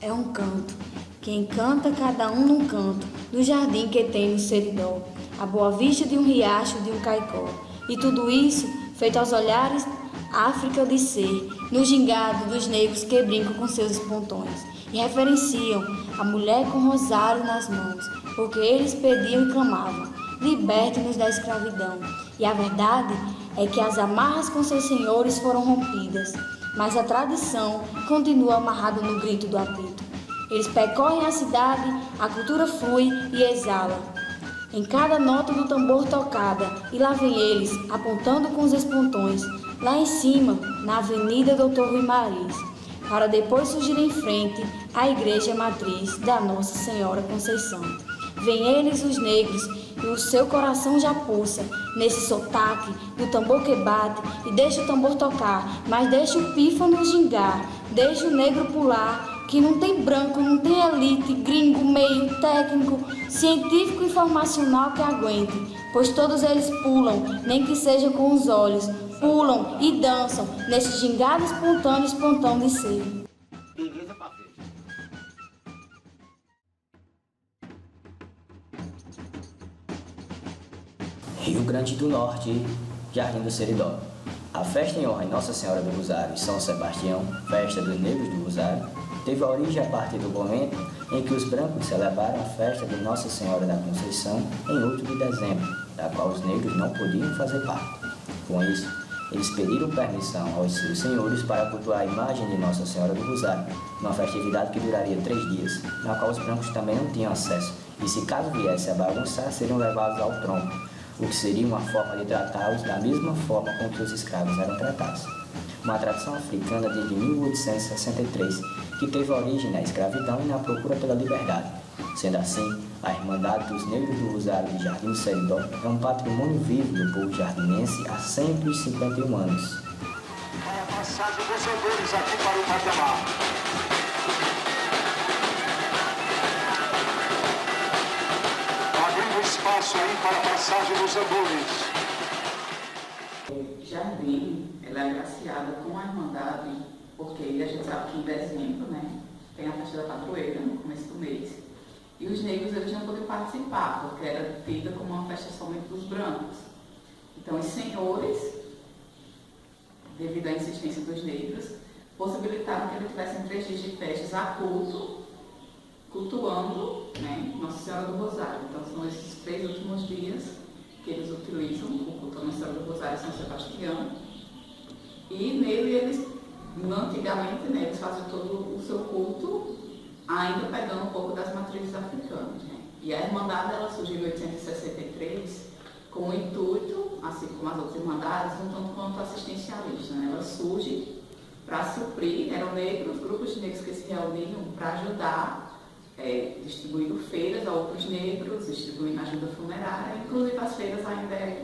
é um canto, que encanta cada um num canto, no jardim que tem no Seridó, a boa vista de um riacho, de um caicó, e tudo isso feito aos olhares África de ser, no gingado dos negros que brincam com seus pontões, e reverenciam a mulher com rosário nas mãos, porque eles pediam e clamavam, liberte-nos da escravidão. E a verdade é que as amarras com seus senhores foram rompidas, mas a tradição continua amarrada no grito do apito. Eles percorrem a cidade, a cultura flui e exala em cada nota do tambor tocada, e lá vem eles, apontando com os espontões, lá em cima, na Avenida Doutor Rui Mariz, para depois surgir em frente a igreja matriz da Nossa Senhora Conceição. Vêm eles, os negros, e o seu coração já pulsa nesse sotaque do tambor que bate, e deixa o tambor tocar, mas deixa o pífano gingar, deixa o negro pular, que não tem branco, não tem elite, gringo, meio, técnico, científico, informacional que aguente, pois todos eles pulam, nem que seja com os olhos, pulam e dançam nesse gingado espontâneo, espontão de ser. Rio Grande do Norte, Jardim do Seridó. A festa em honra de Nossa Senhora do Rosário e São Sebastião, festa dos negros do Rosário, teve origem a partir do momento em que os brancos celebraram a festa de Nossa Senhora da Conceição em 8 de dezembro, da qual os negros não podiam fazer parte. Com isso, eles pediram permissão aos seus senhores para cultuar a imagem de Nossa Senhora do Rosário, uma festividade que duraria 3 dias, na qual os brancos também não tinham acesso, e se caso viesse a bagunçar, seriam levados ao tronco, o que seria uma forma de tratá-los da mesma forma com que os escravos eram tratados. Uma tradição africana desde 1863, que teve origem na escravidão e na procura pela liberdade. Sendo assim, a Irmandade dos Negros do Rosário de Jardim do Seridó é um patrimônio vivo do povo jardinense há 151 anos. Para a passagem dos andores aqui para o patamar. Abrindo espaço aí para a passagem dos andores. Jardim, ela é agraciada com a Irmandade, porque a gente sabe que em dezembro, né, tem a festa da padroeira, no começo do mês, e os negros eles não podiam participar, porque era tida como uma festa somente dos brancos. Então os senhores, devido à insistência dos negros, possibilitaram que eles tivessem 3 dias de festas a cultuando, né, Nossa Senhora do Rosário. Então são esses 3 últimos dias que eles utilizam o culto a Nossa Senhora do Rosário e São Sebastião. E nele eles, antigamente, né, eles faziam todo o seu culto, ainda pegando um pouco das matrizes africanas. Né? E a Irmandade ela surgiu em 1863 com o intuito, assim como as outras Irmandades, um tanto quanto assistencialista. Né? Ela surge para suprir, eram negros, grupos de negros que se reuniam para ajudar, distribuindo feiras a outros negros, distribuindo ajuda funerária, inclusive as feiras ainda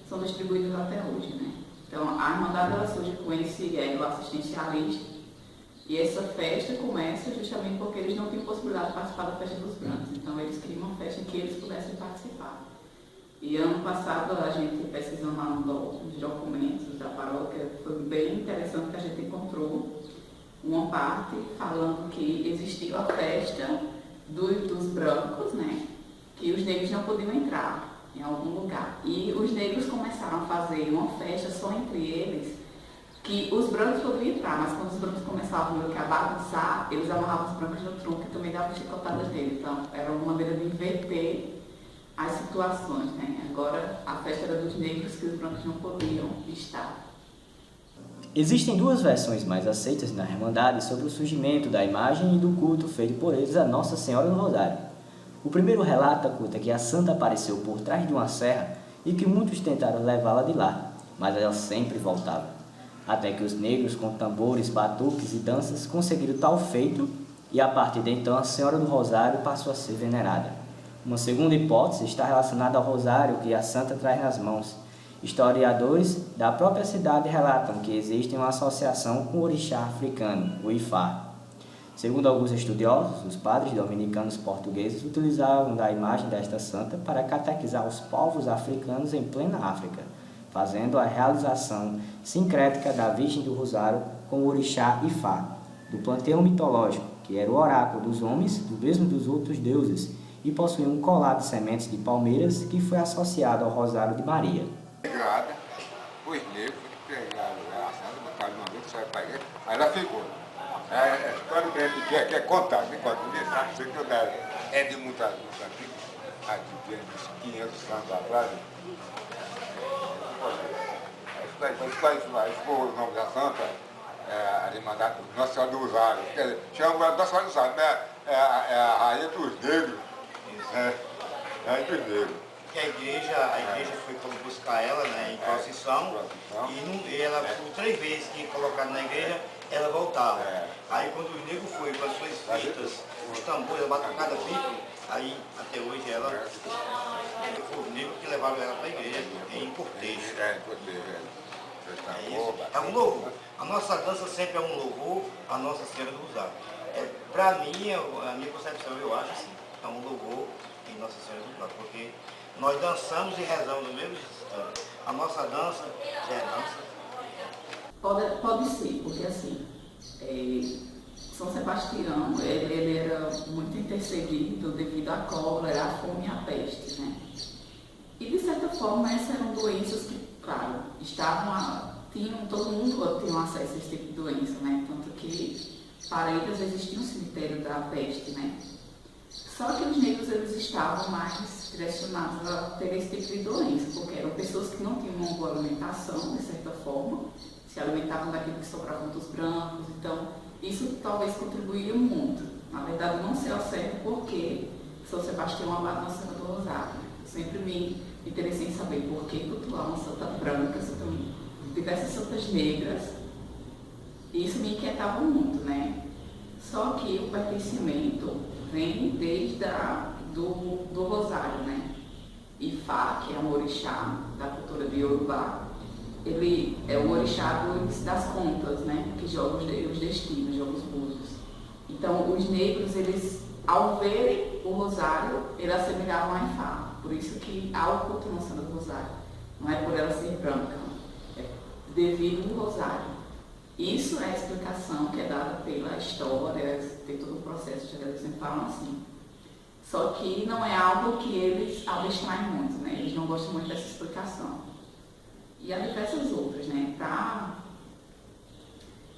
são distribuídas até hoje. Né? Então, a Irmandade ela surge com esse elo assistencialista, e essa festa começa justamente porque eles não tinham possibilidade de participar da festa dos brancos. Então, eles criam uma festa em que eles pudessem participar. E ano passado, a gente pesquisando lá nos documentos da paróquia, foi bem interessante que a gente encontrou uma parte falando que existia a festa dos brancos, né, que os negros não podiam entrar em algum lugar. E os negros começaram a fazer uma festa só entre eles, que os brancos podiam entrar, mas quando os brancos começavam a bagunçar, eles amarravam os brancos no tronco e também davam chicotadas nele. Então, era uma maneira de inverter as situações, né? Agora, a festa era dos negros que os brancos não podiam estar. Existem 2 versões mais aceitas na Irmandade sobre o surgimento da imagem e do culto feito por eles a Nossa Senhora do Rosário. O primeiro relato conta que a santa apareceu por trás de uma serra e que muitos tentaram levá-la de lá, mas ela sempre voltava. Até que os negros, com tambores, batuques e danças, conseguiram tal feito e, a partir de então, a Senhora do Rosário passou a ser venerada. Uma segunda hipótese está relacionada ao rosário que a santa traz nas mãos. Historiadores da própria cidade relatam que existe uma associação com o orixá africano, o Ifá. Segundo alguns estudiosos, os padres dominicanos portugueses utilizavam da imagem desta santa para catequizar os povos africanos em plena África, fazendo a realização sincrética da Virgem do Rosário com o orixá Ifá, do panteão mitológico, que era o oráculo dos homens, do mesmo dos outros deuses, e possuía um colar de sementes de palmeiras que foi associado ao Rosário de Maria. Grada, os negros pegaram a santa, botaram uma vez, saiu para igreja, aí ela ficou. A história que a gente quer contar, me conta, ninguém sabe, sei que eu é de muita gente, há de 500 anos atrás. Isso foi o nome da santa, a Irmandade Nossa Senhora do Rosário. Quer dizer, chama Nossa Senhora do Rosário, né? É a rainha dos negros. É a rainha dos negros. Que a igreja foi buscar ela, né, em procissão, e ela, por 3 vezes que colocaram na igreja, ela voltava. Aí quando os negros foram com as suas fitas, os tambores, a batucada pipa, aí até hoje ela foi os negros que levaram ela para a igreja em cortejo. É um louvor. A nossa dança sempre é um louvor à Nossa Senhora do Rosário. Para mim, a minha concepção, eu acho assim, é um louvor em Nossa Senhora do Rosário, porque nós dançamos e rezamos no mesmo instante. A nossa dança já é dança. Pode ser, porque assim, São Sebastião, ele era muito intercedido devido à cólera, à fome e à peste, né? E de certa forma essas eram doenças que, claro, todo mundo tinha acesso a esse tipo de doença, né? Tanto que para eles existia um cemitério da peste, né? Só que os negros eles estavam mais direcionados a ter esse tipo de doença, porque eram pessoas que não tinham uma boa alimentação, de certa forma, se alimentavam daquilo que sobrava dos brancos, então isso talvez contribuía muito. Na verdade, não sei ao certo porque São Sebastião abate Nossa Senhora do Rosário. Eu sempre me interessei em saber por que cultuar uma santa branca, diversas santas negras, e isso me inquietava muito, né? Só que o pertencimento vem desde do Rosário, né? Ifá, que é um orixá da cultura de Yorubá, ele é o orixá das contas, né? Que joga os destinos, joga os búzios. Então, os negros, eles, ao verem o Rosário, eles assemelhavam a Ifá. Por isso que há o culto Nossa Senhora do Rosário. Não é por ela ser branca, é devido ao Rosário. Isso é a explicação que é dada pela história, tem todo o processo, eles sempre falam assim. Só que não é algo que eles abstraem muito, né? Eles não gostam muito dessa explicação. E há diversas outras, né?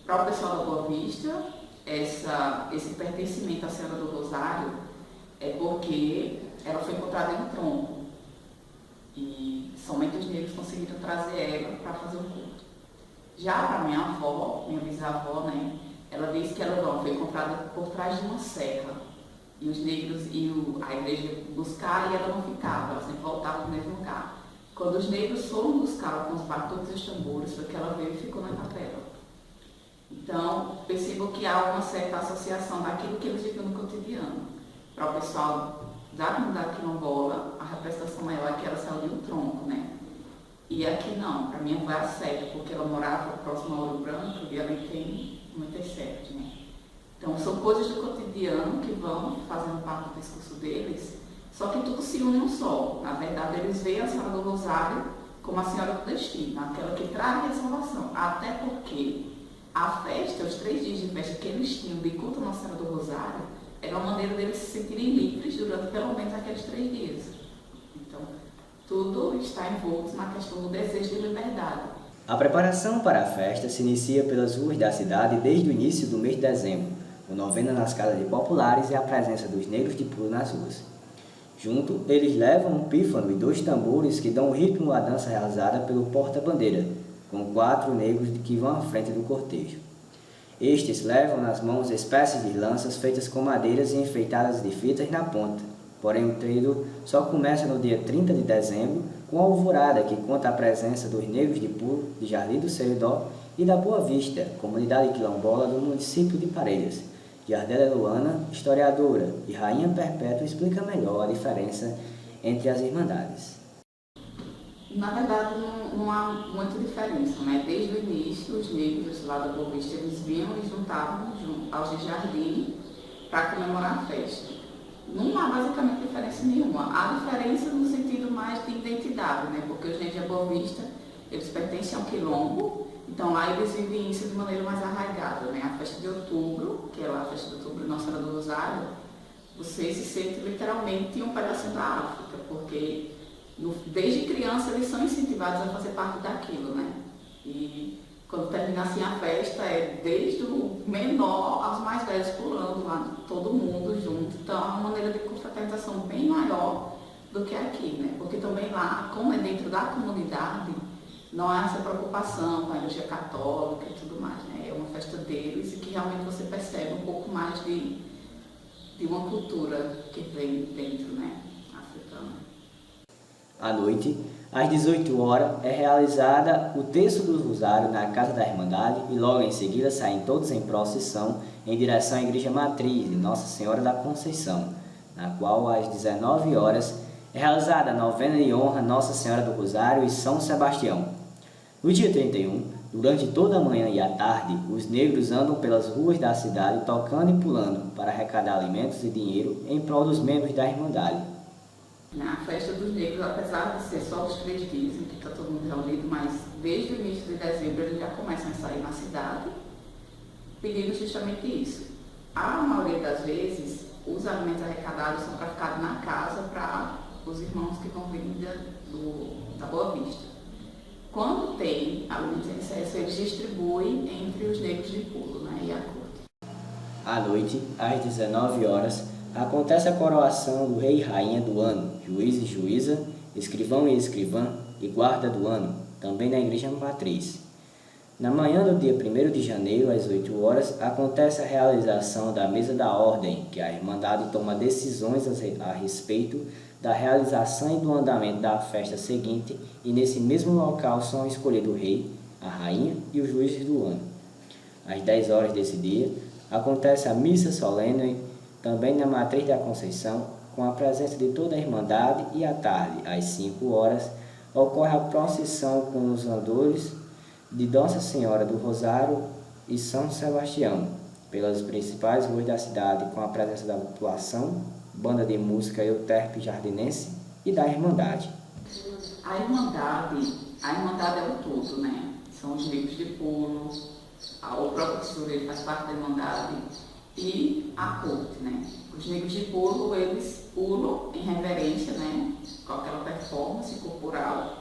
Para o pessoal da Boa Vista, esse pertencimento à Senhora do Rosário é porque ela foi encontrada em um tronco. E somente os negros conseguiram trazer ela para fazer o culto. Já para minha avó, minha bisavó, né, ela disse que ela foi encontrada por trás de uma serra. E os negros a igreja buscaram e ela não ficava, ela sempre voltava no mesmo lugar. Quando os negros foram buscar com os batuques e os tambores, foi que ela veio e ficou na capela. Então, percebo que há uma certa associação daquilo que eles viviam no cotidiano. Para o pessoal da comunidade quilombola, a representação maior é que ela saiu de um tronco, né? E aqui não, para mim vai a sério, porque ela morava próximo ao Ouro Branco e ali tem muitas serras, né? Então são coisas do cotidiano que vão fazendo parte do discurso deles, só que tudo se une um só. Na verdade, eles veem a Senhora do Rosário como a Senhora do Destino, aquela que traz a salvação. Até porque a festa, os 3 dias de festa que eles tinham de culto a Nossa Senhora do Rosário, era uma maneira deles se sentirem livres durante pelo menos aqueles 3 dias. Então, tudo está envolto na questão do desejo de liberdade. A preparação para a festa se inicia pelas ruas da cidade desde o início do mês de dezembro, com novena nas casas de populares e a presença dos negros de pulo nas ruas. Junto, eles levam um pífano e 2 tambores que dão ritmo à dança realizada pelo porta-bandeira, com 4 negros que vão à frente do cortejo. Estes levam nas mãos espécies de lanças feitas com madeiras e enfeitadas de fitas na ponta. Porém, o treino só começa no dia 30 de dezembro, com a alvorada que conta a presença dos negros de pulo de Jardim do Seridó e da Boa Vista, comunidade quilombola do município de Parelhas. Jardela Luana, historiadora e rainha perpétua, explica melhor a diferença entre as irmandades. Na verdade, não há muita diferença, né? Desde o início, os negros lá da Boa Vista, eles vinham e juntavam aos de Jardim para comemorar a festa. Não há basicamente diferença nenhuma. Há diferença no sentido mais de identidade, né? Porque os negros da Boa Vista, eles pertencem ao quilombo, então Então lá eles vivem isso de maneira mais arraigada, né? A festa de outubro, que é lá a festa de outubro de Nossa Senhora do Rosário, você se sente literalmente um pedacinho da África, porque desde criança eles são incentivados a fazer parte daquilo, né? E quando termina assim a festa, é desde o menor aos mais velhos pulando lá, todo mundo junto. Então é uma maneira de confraternização bem maior do que aqui, né? Porque também lá, como é dentro da comunidade, não há essa preocupação com a igreja católica e tudo mais, né? É uma festa deles e que realmente você percebe um pouco mais de uma cultura que vem dentro, né, africana. À noite, às 18 horas, é realizada o terço do Rosário na Casa da Irmandade e logo em seguida saem todos em procissão em direção à Igreja Matriz de Nossa Senhora da Conceição, na qual às 19 horas é realizada a novena de honra Nossa Senhora do Rosário e São Sebastião. No dia 31, durante toda a manhã e a tarde, os negros andam pelas ruas da cidade tocando e pulando para arrecadar alimentos e dinheiro em prol dos membros da Irmandade. Na festa dos negros, apesar de ser só os 3 dias em que está todo mundo reunido, mas desde o início de dezembro eles já começam a sair na cidade pedindo justamente isso. A maioria das vezes, os alimentos arrecadados são para ficar na casa para os irmãos que vão vir da Boa Vista. Quando tem alimentos em excesso, eles distribuem entre os negros de pulo, né, e a corte. À noite, às 19 horas, acontece a coroação do rei e rainha do ano, juiz e juíza, escrivão e escrivã e guarda do ano, também na Igreja Matriz. Na manhã do dia 1º de janeiro, às 8 horas, acontece a realização da Mesa da Ordem, que a Irmandade toma decisões a respeito da realização e do andamento da festa seguinte, e nesse mesmo local são escolhidos o rei, a rainha e os juízes do ano. Às 10 horas desse dia, acontece a missa solene, também na Matriz da Conceição, com a presença de toda a Irmandade, e à tarde, às 5 horas, ocorre a procissão com os andores de Nossa Senhora do Rosário e São Sebastião, pelas principais ruas da cidade, com a presença da população, banda de música Euterpe Jardinense e da Irmandade. A Irmandade é o todo, né? São os negros de pulo, o próprio tesoureiro faz parte da Irmandade e a corte, né? Os negros de pulo, eles pulam em reverência, né? Com aquela performance corporal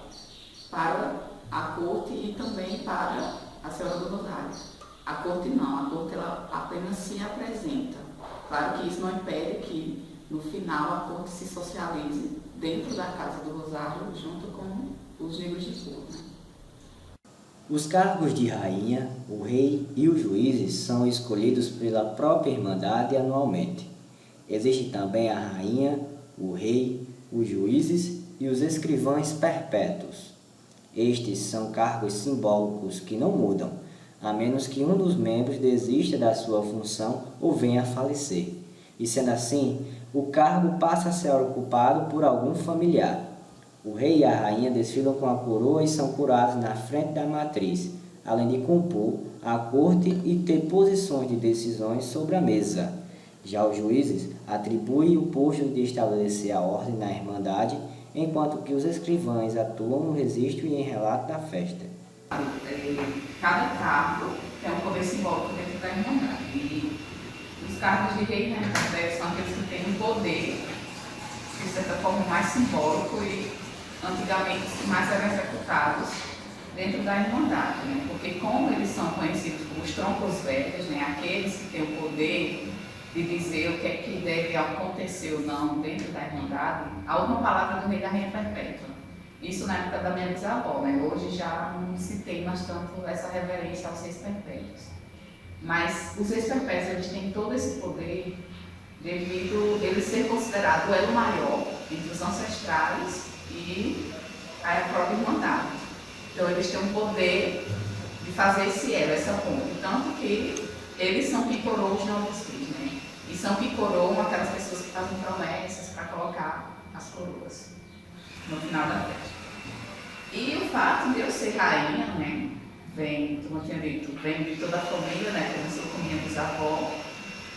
para a corte e também para a Senhora do Rosário. A corte não, a corte ela apenas se apresenta. Claro que isso não impede que no final a corte se socialize dentro da Casa do Rosário junto com os negros de pulo, né? Os cargos de rainha, o rei e os juízes são escolhidos pela própria Irmandade anualmente. Existe também a rainha, o rei, os juízes e os escrivães perpétuos. Estes são cargos simbólicos que não mudam, a menos que um dos membros desista da sua função ou venha a falecer. E sendo assim, o cargo passa a ser ocupado por algum familiar. O rei e a rainha desfilam com a coroa e são coroados na frente da matriz, além de compor a corte e ter posições de decisões sobre a mesa. Já os juízes atribuem o posto de estabelecer a ordem na Irmandade, enquanto que os escrivães atuam no registro e em relato da festa. Cada cargo tem um poder simbólico dentro da Irmandade. E os cargos de rei, né, são aqueles que têm um poder, de certa forma, mais simbólico e antigamente mais eram executados dentro da Irmandade, né? Porque como eles são conhecidos como os troncos velhos, né, aqueles que têm o poder de dizer o que é que deve acontecer ou não dentro da Irmandade, a última palavra do rei e da rainha perpétua. Isso na época da minha bisavó, né? Hoje já não se tem mais tanto essa reverência aos reis perpétuos. Mas os reis perpétuos, eles têm todo esse poder devido ele ser considerado o elo maior entre os ancestrais e a própria Irmandade. Então eles têm um poder de fazer esse elo, essa ponte. Tanto que eles são que coroam os novos filhos, né? E são que coroam aquelas pessoas que fazem promessas para colocar as coroas no final da festa. E o fato de eu ser rainha, né? Vem, como eu tinha dito, vem de toda a família, né? Começou com minha bisavó,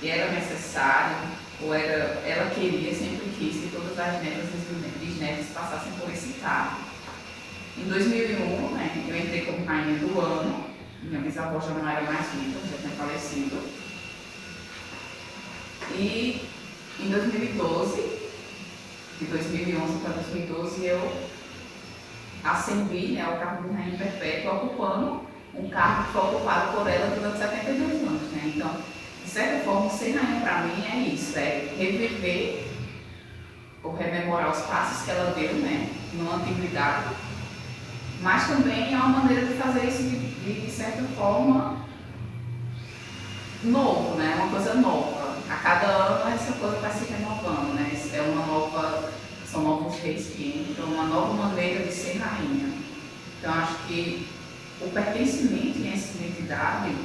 e era necessário, ou era, ela queria, sempre quis que todas as netas e bisnetos passassem por esse cargo. Em 2001, né, eu entrei como rainha do ano, Minha bisavó já não era mais viva, já tinha falecido. E em 2012, de 2011 para 2012, eu ascendi, né, ao cargo de rainha perpétua, ocupando um cargo que foi ocupado por ela durante 72 anos. Né? Então, de certa forma, ser rainha para mim é isso, é reviver ou rememorar os passos que ela deu, né, na antiguidade, mas também é uma maneira de fazer isso de certa forma novo, né, uma coisa nova. A cada ano essa coisa vai se renovando, né, é uma nova, são novos reis que entram, uma nova maneira de ser rainha. Então acho que o pertencimento e essa identidade,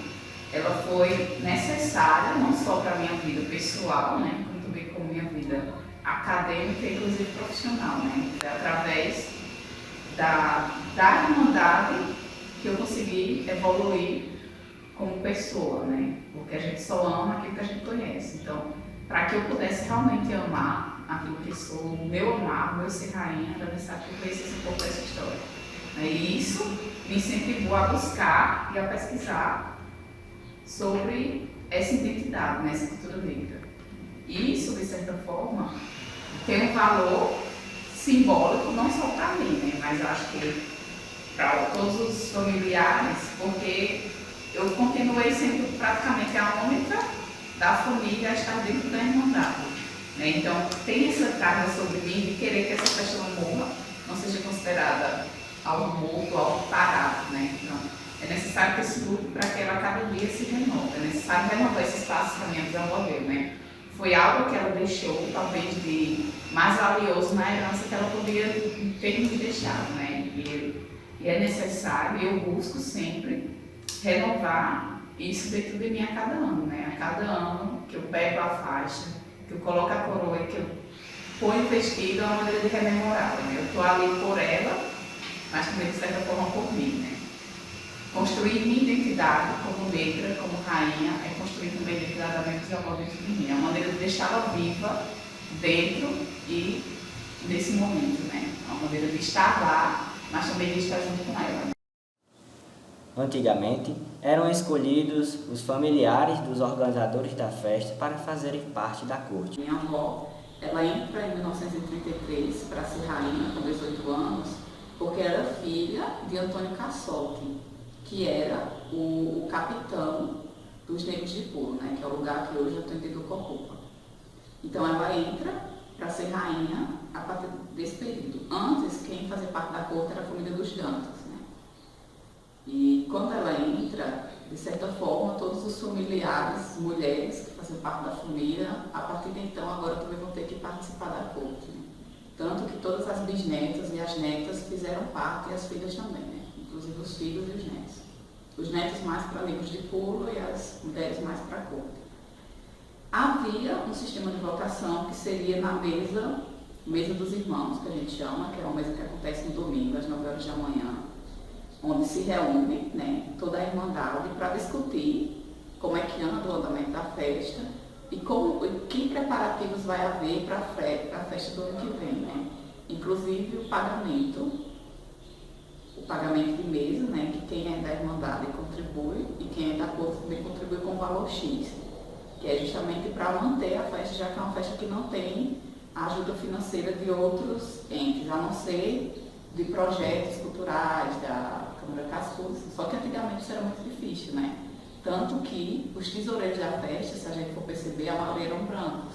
ela foi necessária não só para a minha vida pessoal, né, como também como minha vida acadêmica e inclusive profissional, né, através da irmandade que eu consegui evoluir como pessoa, né, porque a gente só ama aquilo que a gente conhece. Então, para que eu pudesse realmente amar aquilo que sou, o meu amar, o meu ser rainha, era necessário que eu conhecesse um pouco dessa história. E isso me incentivou a buscar e a pesquisar sobre essa identidade, né, essa cultura negra. Isso, de certa forma, tem um valor simbólico não só para mim, né, mas eu acho que para todos os familiares, porque eu continuei sendo praticamente a única da família a estar dentro da Irmandade. Né? Então, tem essa carga sobre mim de querer que essa festa não morra, não seja considerada algo morto, algo parado. Né? Então, é necessário que esse grupo, para que ela cada dia se renove. É necessário renovar esse espaço que a minha desenvolveu. Né? Foi algo que ela deixou, talvez, de mais valioso na herança que ela podia ter me deixado. Né? E é necessário, e eu busco sempre renovar isso dentro de mim a cada ano, né? A cada ano que eu pego a faixa, que eu coloco a coroa e que eu ponho o vestido, é uma maneira de rememorar, né? Eu estou ali por ela, mas também de certa forma por mim, né? Construir minha identidade como negra, como rainha, é construir também a identidade da minha bisavó dentro de mim. É uma maneira de deixá-la viva dentro e nesse momento, né? É uma maneira de estar lá, mas também de estar junto com ela. Antigamente, eram escolhidos os familiares dos organizadores da festa para fazerem parte da corte. Minha avó, ela entra em 1933 para ser rainha com 18 anos, porque era filha de Antônio Cassotti, que era o capitão dos Negros de Pulo, né, que é o lugar que hoje a Tendido ocupa. Então ela entra para ser rainha a partir desse período. Antes, quem fazia parte da corte era a família dos Dantas. E quando ela entra, de certa forma, todos os familiares, mulheres que faziam parte da família, a partir de então agora também vão ter que participar da corte. Né? Tanto que todas as bisnetas e as netas fizeram parte, e as filhas também, né? Inclusive os filhos e os netos. Os netos mais para Negros de Pulo e as mulheres mais para a corte. Havia um sistema de votação que seria na mesa dos irmãos, que a gente chama, que é uma mesa que acontece no domingo, às 9 horas da manhã, onde se reúne, né, toda a Irmandade para discutir como é que anda o andamento da festa e que preparativos vai haver para a festa do ano que vem. Né? Inclusive o pagamento de mesa, né, que quem é da Irmandade contribui e quem é da corte também contribui com o valor X, que é justamente para manter a festa, já que é uma festa que não tem a ajuda financeira de outros entes, a não ser de projetos culturais, da Câmara Cascudo, só que antigamente isso era muito difícil, né? Tanto que os tesoureiros da festa, se a gente for perceber, a maioria eram brancos.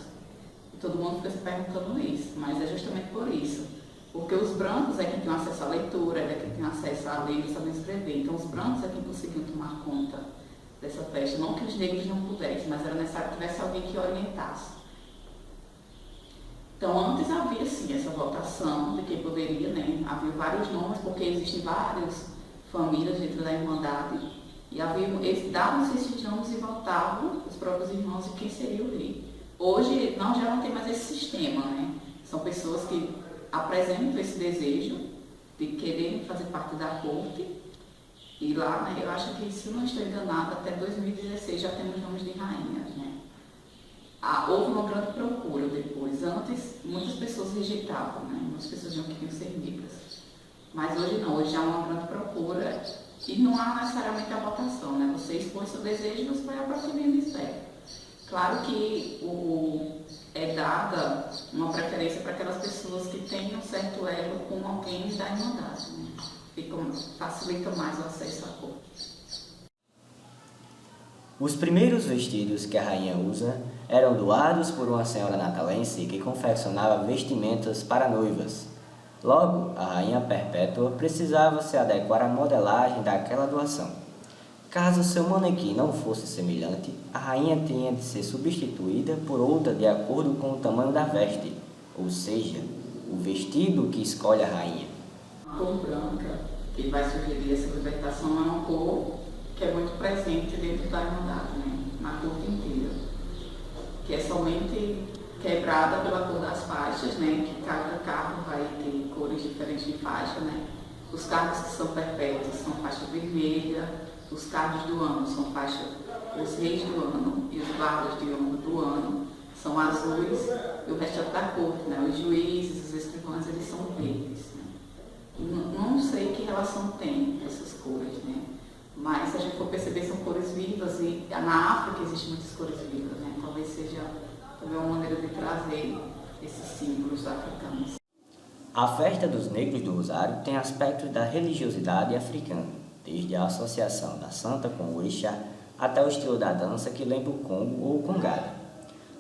E todo mundo fica se perguntando isso, mas é justamente por isso. Porque os brancos é quem tem acesso à leitura, é quem tem acesso a ler e saber escrever. Então os brancos é quem conseguiam tomar conta dessa festa. Não que os negros não pudessem, mas era necessário que tivesse alguém que orientasse. Então, antes havia, sim, essa votação de quem poderia, né? Havia vários nomes, porque existem várias famílias dentro da Irmandade, e eles davam esses nomes e votavam os próprios irmãos de quem seria o rei. Hoje, já não tem mais esse sistema, né? São pessoas que apresentam esse desejo de quererem fazer parte da corte, e lá, né, eu acho que, se eu não estou enganada, até 2016 já temos nomes de rainhas, né? Houve uma grande procura depois. Antes, muitas pessoas rejeitavam, né? Muitas pessoas não queriam ser negras. Mas hoje não, hoje há uma grande procura e não há necessariamente a votação, né? Você expõe seu desejo e você vai para o ministério. Claro que é dada uma preferência para aquelas pessoas que têm um certo elo com alguém da Irmandade, né? Facilita mais o acesso à corte. Os primeiros vestidos que a rainha usa eram doados por uma senhora natalense que confeccionava vestimentas para noivas. Logo, a rainha Perpétua precisava se adequar à modelagem daquela doação. Caso seu manequim não fosse semelhante, a rainha tinha de ser substituída por outra de acordo com o tamanho da veste, ou seja, o vestido que escolhe a rainha. A cor branca, que vai sugerir essa libertação, é uma cor que é muito presente dentro da Irmandade, né? Na corte inteira, que é somente quebrada pela cor das faixas, né? Que cada carro vai ter cores diferentes de faixa, né? Os carros que são perpétuos são faixa vermelha, os carros do ano são faixa, os reis do ano e os guardas de honra do ano são azuis e o restante da corte, né? Os juízes, os escrivães, eles são verdes, né? Não sei que relação tem essas cores, né? Mas se a gente for perceber, são cores vivas e na África existem muitas cores vivas, né? Talvez seja também uma maneira de trazer esses símbolos africanos. A festa dos Negros do Rosário tem aspectos da religiosidade africana, desde a associação da santa com o orixá até o estilo da dança que lembra o Congo ou o Congada.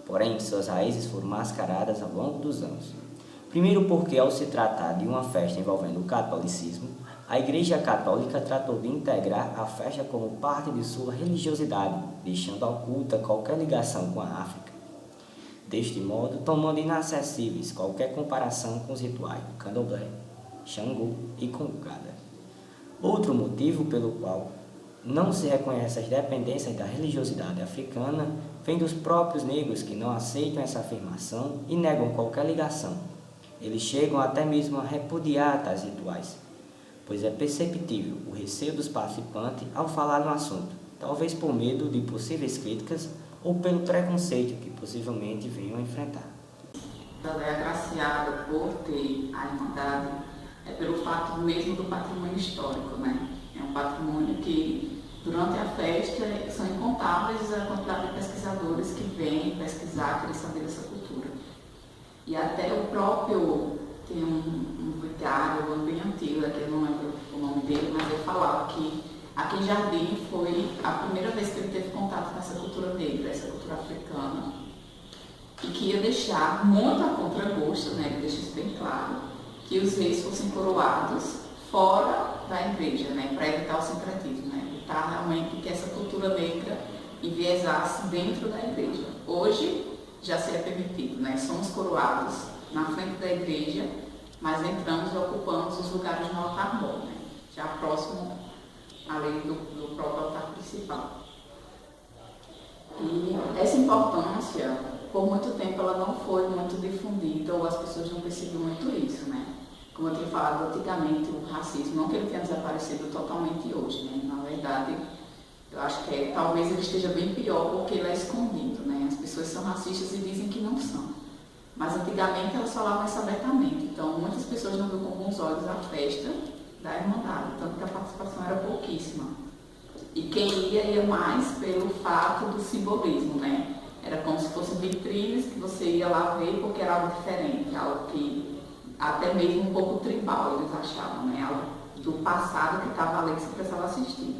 Porém, suas raízes foram mascaradas ao longo dos anos. Primeiro porque, ao se tratar de uma festa envolvendo o catolicismo, a Igreja Católica tratou de integrar a festa como parte de sua religiosidade, deixando oculta qualquer ligação com a África. Deste modo, tornando inacessíveis qualquer comparação com os rituais do Candomblé, Xangô e Congada. Outro motivo pelo qual não se reconhece as dependências da religiosidade africana vem dos próprios negros que não aceitam essa afirmação e negam qualquer ligação. Eles chegam até mesmo a repudiar tais rituais, pois é perceptível o receio dos participantes ao falar no assunto, talvez por medo de possíveis críticas ou pelo preconceito que possivelmente venham a enfrentar. Ela é agraciada por ter a Irmandade pelo fato mesmo do patrimônio histórico, né? É um patrimônio que, durante a festa, são incontáveis a quantidade de pesquisadores que vêm pesquisar, querer saber dessa cultura. E até o próprio, tem um vigário bem antigo, que eu não lembro o nome dele, mas ele falava que aqui em Jardim foi a primeira vez que ele teve contato com essa cultura negra, essa cultura africana, e que ia deixar muito a contragosto, né? Ele deixa isso bem claro, que os reis fossem coroados fora da igreja, né? Para evitar o sincretismo, né? Evitar realmente que essa cultura negra enviesasse dentro da igreja. Hoje já seria permitido, né? Somos coroados na frente da igreja, mas entramos e ocupamos os lugares no altar-mor, né? Já próximo além do próprio altar principal. E essa importância, por muito tempo, ela não foi muito difundida ou as pessoas não percebiam muito isso, né? Como eu tinha falado antigamente, o racismo, não que ele tenha desaparecido totalmente hoje, né? Na verdade, eu acho que talvez ele esteja bem pior porque ele é escondido, né? As pessoas são racistas e dizem que não são. Mas antigamente elas falavam isso abertamente, então muitas pessoas não viam com bons olhos a festa da Irmandade, tanto que a participação era pouquíssima. E quem ia mais pelo fato do simbolismo, né? Era como se fossem vitrines que você ia lá ver porque era algo diferente, algo que até mesmo um pouco tribal eles achavam, né? Algo do passado que estava ali que você precisava assistir.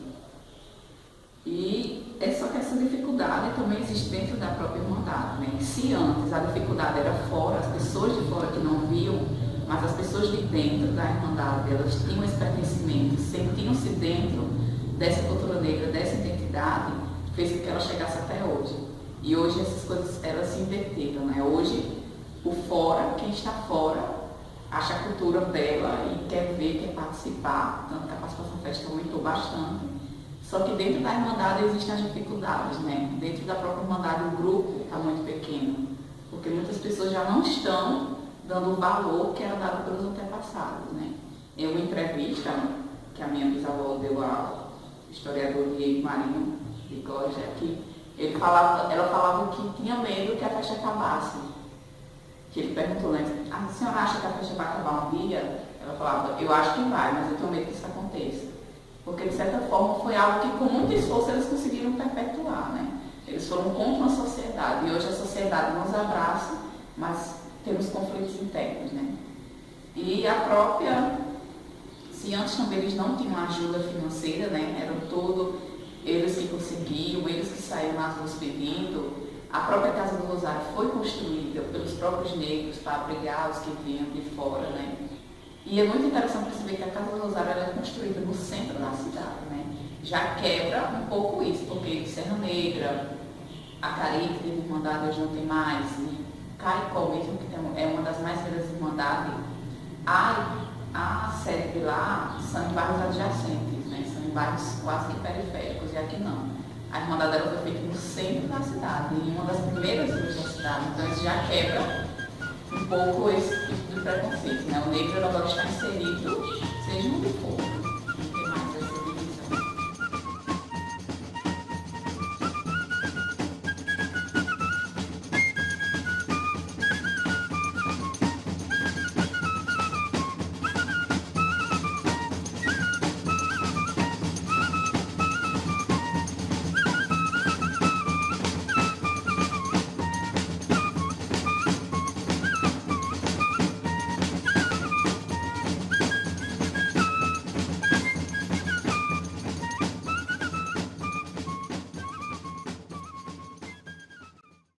E só que essa dificuldade também existe dentro da própria Irmandade, né? Se antes a dificuldade era fora, as pessoas de fora que não viam, mas as pessoas de dentro da Irmandade, elas tinham esse pertencimento, sentiam-se dentro dessa cultura negra, dessa identidade, fez com que ela chegasse até hoje. E hoje essas coisas, elas se inverteram, né? Hoje, o fora, quem está fora, acha a cultura bela e quer ver, quer participar, tanto que a participação na festa aumentou bastante. Só que dentro da Irmandade existem as dificuldades, né? Dentro da própria Irmandade o grupo está muito pequeno, porque muitas pessoas já não estão dando o valor que era dado pelos antepassados, né? Em uma entrevista que a minha bisavó deu ao historiador Diego Marinho de Góes aqui, ela falava que tinha medo que a festa acabasse, que ele perguntou, né, a senhora acha que a festa vai acabar um dia? Ela falava, eu acho que vai, mas eu tenho medo que isso aconteça. Porque, de certa forma, foi algo que, com muito esforço, eles conseguiram perpetuar, né? Eles foram contra a sociedade, e hoje a sociedade nos abraça, mas temos conflitos internos, né? E a própria, se antes também eles não tinham ajuda financeira, né? Eram todos eles que conseguiam, eles que saíam nas ruas pedindo. A própria Casa do Rosário foi construída pelos próprios negros para abrigar os que vinham de fora, né? E é muito interessante perceber que a Casa do Rosário ela é construída no centro da cidade, né? Já quebra um pouco isso, porque Serra Negra, Acaripe, de Irmandade, hoje não tem mais, e Caicó mesmo, que é uma das mais velhas Irmandades, a sede de lá são em bairros adjacentes, né? São em bairros quase que periféricos, e aqui não. A Irmandade ela foi feita no centro da cidade, em uma das primeiras ruas da cidade, então isso já quebra um pouco esse tipo de preconceito, né? O negro agora está inserido, seja onde for.